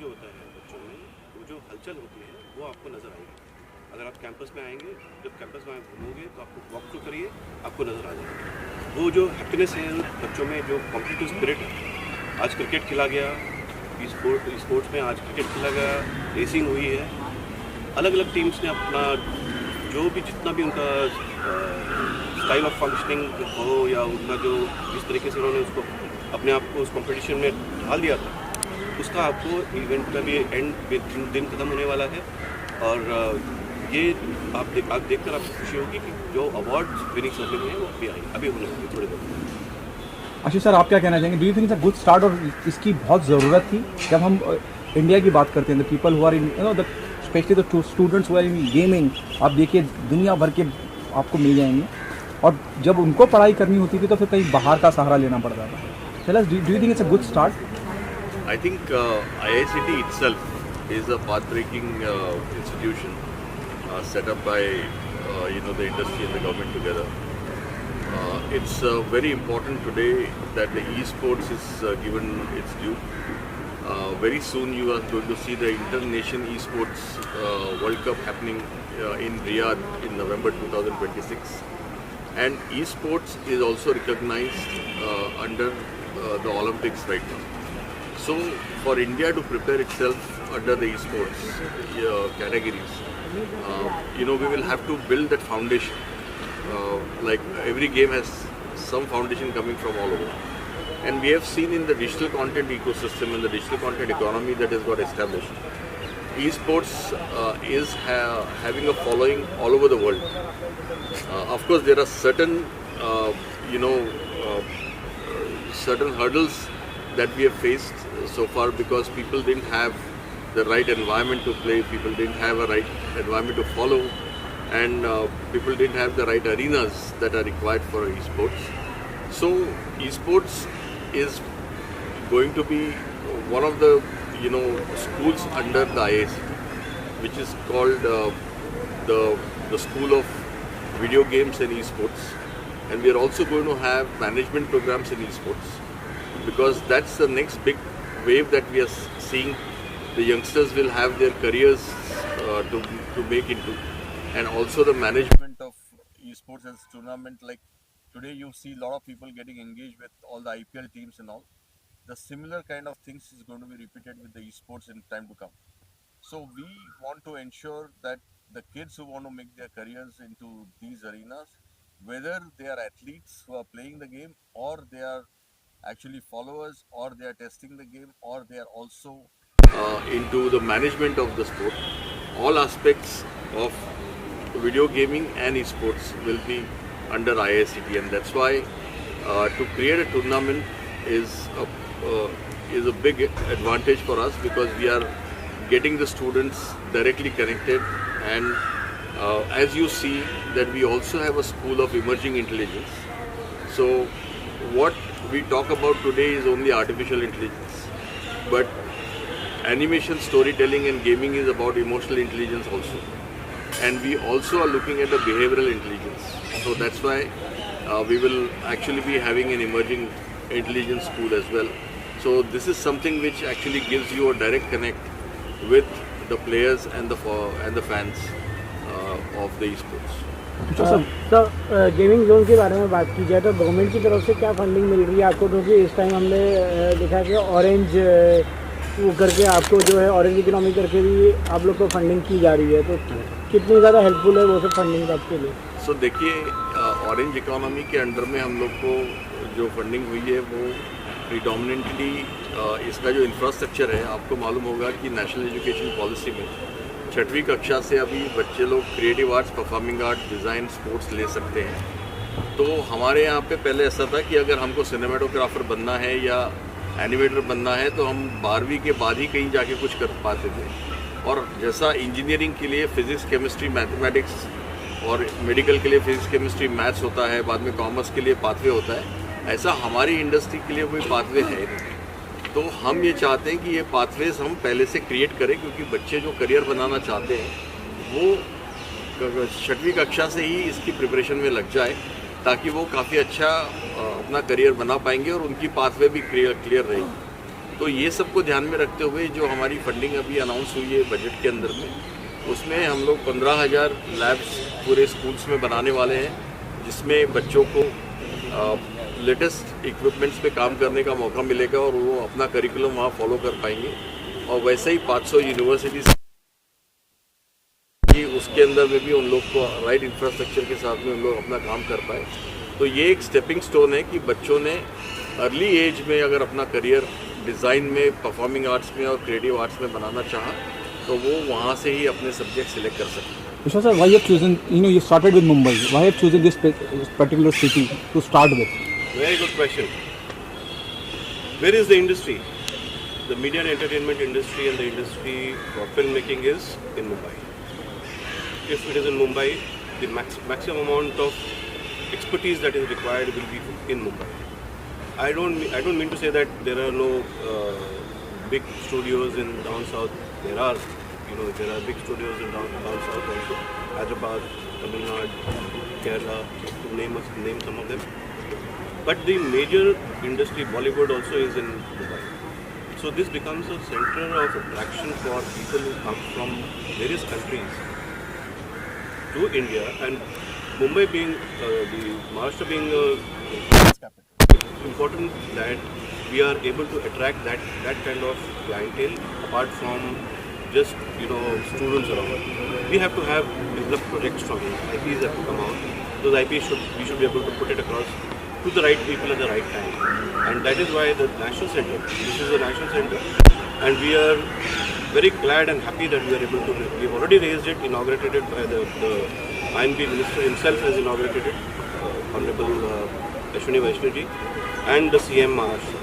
जो होता है बच्चों में, वो जो हलचल होती है वो आपको नज़र आएगी। अगर आप कैंपस में आएंगे, जब कैंपस में घूमोगे तो आपको वॉक थ्रू करिए, आपको नज़र आ जाएगा वो जो हैप्पीनेस है बच्चों में, जो कॉम्पिटिटिव स्पिरिट है। आज क्रिकेट खेला गया, स्पोर्ट्स में आज क्रिकेट खेला गया, रेसिंग हुई है, अलग अलग टीम्स ने अपना जो भी जितना भी उनका स्टाइल ऑफ फंक्शनिंग हो या उनका जो जिस तरीके से उन्होंने उसको अपने आप को उस कंपटीशन में ढाल दिया था, उसका आपको इवेंट का भी एंड दिन खत्म होने वाला है। और ये आप देखकर आपको खुशी होगी कि जो अवार्ड विनिंग सेरेमनी है वो अभी होने वाली थोड़ी देर। आशीष सर, आप क्या कहना चाहेंगे? Do you think it's a good start और इसकी बहुत ज़रूरत थी? जब हम इंडिया की बात करते हैं, the people who are in the specially the students who are in gaming, आप देखिए दुनिया भर के आपको मिल जाएंगे, और जब उनको पढ़ाई करनी होती थी तो फिर कहीं बाहर का सहारा लेना पड़ता था। Tell us, do you think it's a good start? I think IICT itself is a path-breaking institution set up by the industry and the government together. It's very important today that the esports is given its due. Very soon you are going to see the Inter-Nation Esports World Cup happening in Riyadh in November 2026. And esports is also recognized under the Olympics right now. So for India to prepare itself under the esports categories, we will have to build that foundation. Like every game has some foundation coming from all over. And we have seen in the digital content ecosystem and the digital content economy that has got established, esports is having a following all over the world. Of course, there are certain, certain hurdles that we have faced so far because people didn't have the right environment to play, people didn't have a right environment to follow, and people didn't have the right arenas that are required for esports. So esports is going to be one of the schools under the IICT, which is called the School of Video Games and Esports, and we are also going to have management programs in esports because that's the next big wave that we are seeing. The youngsters will have their careers to make into, and also the management of esports as tournament. Like today, you see a lot of people getting engaged with all the IPL teams and all. The similar kind of things is going to be repeated with the esports in time to come. So we want to ensure that the kids who want to make their careers into these arenas, whether they are athletes who are playing the game or they are actually followers or they are testing the game or they are also into the management of the sport, all aspects of video gaming and esports will be under IICT, and that's why to create a tournament is a big advantage for us because we are getting the students directly connected, and as you see that we also have a school of emerging intelligence. So what we talk about today is only artificial intelligence, but animation, storytelling and gaming is about emotional intelligence also, and we also are looking at the behavioral intelligence. So that's why we will actually be having an emerging intelligence school as well. So this is something which actually gives you a direct connect with the players and the fans of the esports. Sir gaming zone के बारे में बात की जाए तो government की तरफ से क्या फंडिंग मिल रही है आपको? क्योंकि इस टाइम हमने देखा कि ऑरेंज वो करके आपको जो है ऑरेंज इकोनॉमी करके भी आप लोग को फंडिंग की जा रही है, तो कितनी ज़्यादा हेल्पफुल है वो सब फंडिंग आपके लिए? सो देखिए, ऑरेंज इकोनॉमी के अंडर में हम लोग को जो फंडिंग हुई है वो प्रीडोमिनेंटली इसका जो इंफ्रास्ट्रक्चर है, आपको मालूम होगा कि नेशनल एजुकेशन पॉलिसी में 6वीं कक्षा से अभी बच्चे लोग creative arts, performing art, design, sports ले सकते हैं। तो हमारे यहाँ पे पहले ऐसा था कि अगर हमको सिनेमेटोग्राफर बनना है या एनिमेटर बनना है तो हम 12वीं के बाद ही कहीं जाके कुछ कर पाते थे, और जैसा इंजीनियरिंग के लिए फिज़िक्स, केमिस्ट्री, मैथमेटिक्स और मेडिकल के लिए फिज़िक्स, केमिस्ट्री, मैथ्स होता है, बाद में कॉमर्स के लिए पाथवे होता है, ऐसा हमारी इंडस्ट्री के लिए कोई पाथवे है नहीं। तो हम ये चाहते हैं कि ये पाथवेज हम पहले से क्रिएट करें, क्योंकि बच्चे जो करियर बनाना चाहते हैं वो 6वीं कक्षा से ही इसकी प्रिपरेशन में लग जाए, ताकि वो काफ़ी अच्छा अपना करियर बना पाएंगे और उनकी पाथवे भी क्लियर रहेगी। तो ये सबको ध्यान में रखते हुए जो हमारी फंडिंग अभी अनाउंस हुई है बजट के अंदर में, उसमें हम लोग 15,000 लैब्स पूरे स्कूल्स में बनाने वाले हैं, जिसमें बच्चों को लेटेस्ट इक्विपमेंट्स पे काम करने का मौका मिलेगा और वो अपना करिकुलम वहाँ फॉलो कर पाएंगे। और वैसे ही 500 यूनिवर्सिटीज़ उसके अंदर में भी उन लोग को राइट इंफ्रास्ट्रक्चर के साथ में उन लोग अपना काम कर पाए। तो ये एक स्टेपिंग स्टोन है कि बच्चों ने अर्ली एज में अगर अपना करियर डिज़ाइन में, परफॉर्मिंग आर्ट्स में और क्रिएटिव आर्ट्स में बनाना चाहा तो वो वहाँ से ही अपने सब्जेक्ट सिलेक्ट कर सकते हैं। Vishwa sir, why you have chosen, you started with Mumbai. Why you have chosen this particular city to start with? Very good question. Where is the industry? The media and entertainment industry and the industry for filmmaking is in Mumbai. If it is in Mumbai, the maximum amount of expertise that is required will be in Mumbai. I don't mean to say that there are no big studios in down south. There are big studios in down south also. Hyderabad, Tamil Nadu, Kerala, to name some of them. But the major industry, Bollywood, also is in Mumbai. So this becomes a center of attraction for people who come from various countries to India, and Mumbai being the Maharashtra being important that we are able to attract that kind of clientele apart from just students around. We have to have developed projects from IPs that will come out. Those IPs we should be able to put it across to the right people at the right time, and that is why the National Center. This is a National Center, and we are very glad and happy that we are able to. We've already raised it, inaugurated it by the IMB Minister himself has inaugurated it, Honorable Ashwini Vaishnaji, and the CM Maharashtra.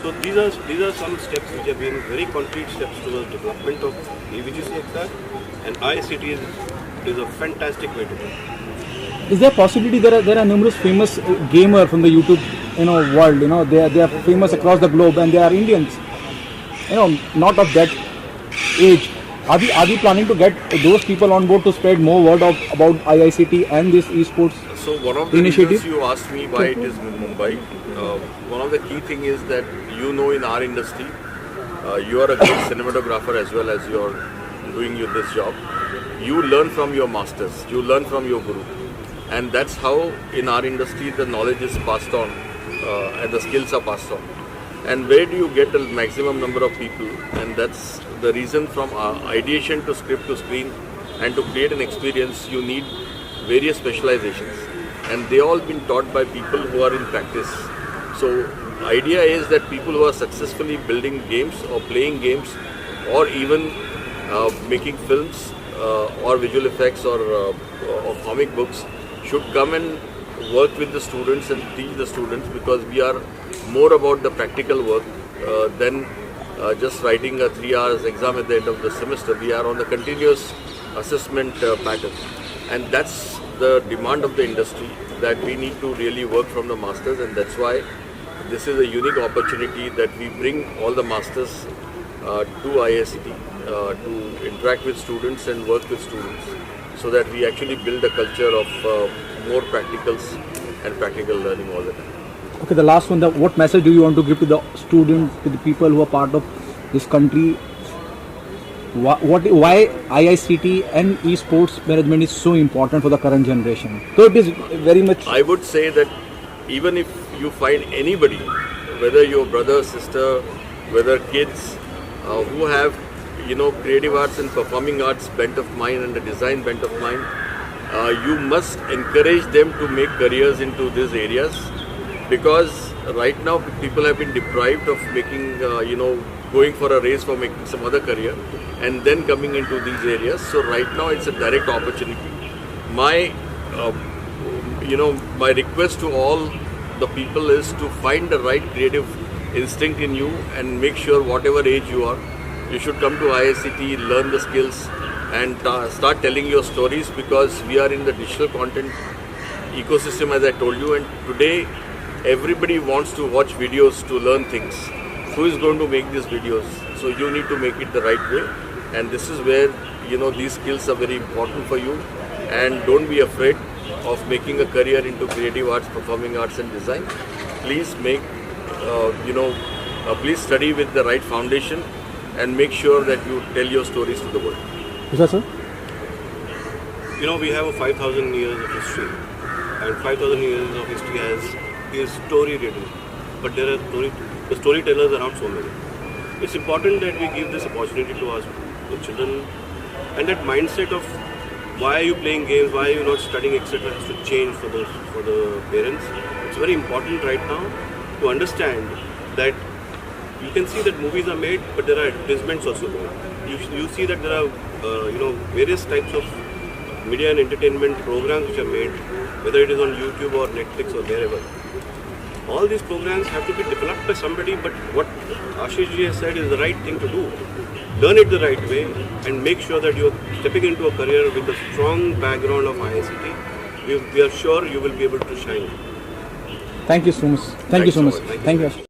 So these are some steps which have been very concrete steps towards development of AVG sector, and ICT is a fantastic way to do it. Is there a possibility there are numerous famous gamer from the YouTube world? They are famous across the globe and they are Indians. Not of that age. Are we planning to get those people on board to spread more word about IICT and this esports? So one of the initiative? reasons you asked me why it is in Mumbai, one of the key thing is that in our industry, you are a great cinematographer as well as you are doing this job. You learn from your masters, you learn from your guru, and that's how in our industry the knowledge is passed on and the skills are passed on. And where do you get the maximum number of people? And that's the reason from ideation to script to screen, and to create an experience you need various specializations, and they all been taught by people who are in practice. So idea is that people who are successfully building games or playing games or even making films or visual effects or comic books should come and work with the students and teach the students, because we are more about the practical work than just writing a 3 hours exam at the end of the semester. We are on the continuous assessment pattern, and that's the demand of the industry, that we need to really work from the masters, and that's why this is a unique opportunity that we bring all the masters to IICT to interact with students and work with students, so that we actually build a culture of more practicals and practical learning all the time. Okay, the last one, what message do you want to give to the students, to the people who are part of this country? Why IICT and esports management is so important for the current generation? So it is very much... I would say that even if you find anybody, whether your brother, sister, whether kids who have creative arts and performing arts bent of mind and the design bent of mind, you must encourage them to make careers into these areas, because right now people have been deprived of making going for a race for making some other career and then coming into these areas. So right now it's a direct opportunity. My my request to all the people is to find the right creative instinct in you and make sure whatever age you are, you should come to IICT, learn the skills and start telling your stories, because we are in the digital content ecosystem, as I told you, and today everybody wants to watch videos to learn things. Who is going to make these videos? So you need to make it the right way, and this is where these skills are very important for you. And don't be afraid of making a career into creative arts, performing arts and design. Please make please study with the right foundation and make sure that you tell your stories to the world. दूसरा sir You know, we have a 5,000 years of history, and 5,000 years of history is story written, but there are the storytellers are not so many. It's important that we give this opportunity to our children, and that mindset of why are you playing games, why are you not studying, etc. has to change for the parents. It's very important right now to understand that you can see that movies are made, but there are advertisements also made. You see that there are various types of media and entertainment programs which are made, whether it is on YouTube or Netflix or wherever. All these programs have to be developed by somebody, but what Ashish ji has said is the right thing to do. Learn it the right way and make sure that you are stepping into a career with a strong background of ICT. We are sure you will be able to shine. Thank you so much Thanks so much. Thank you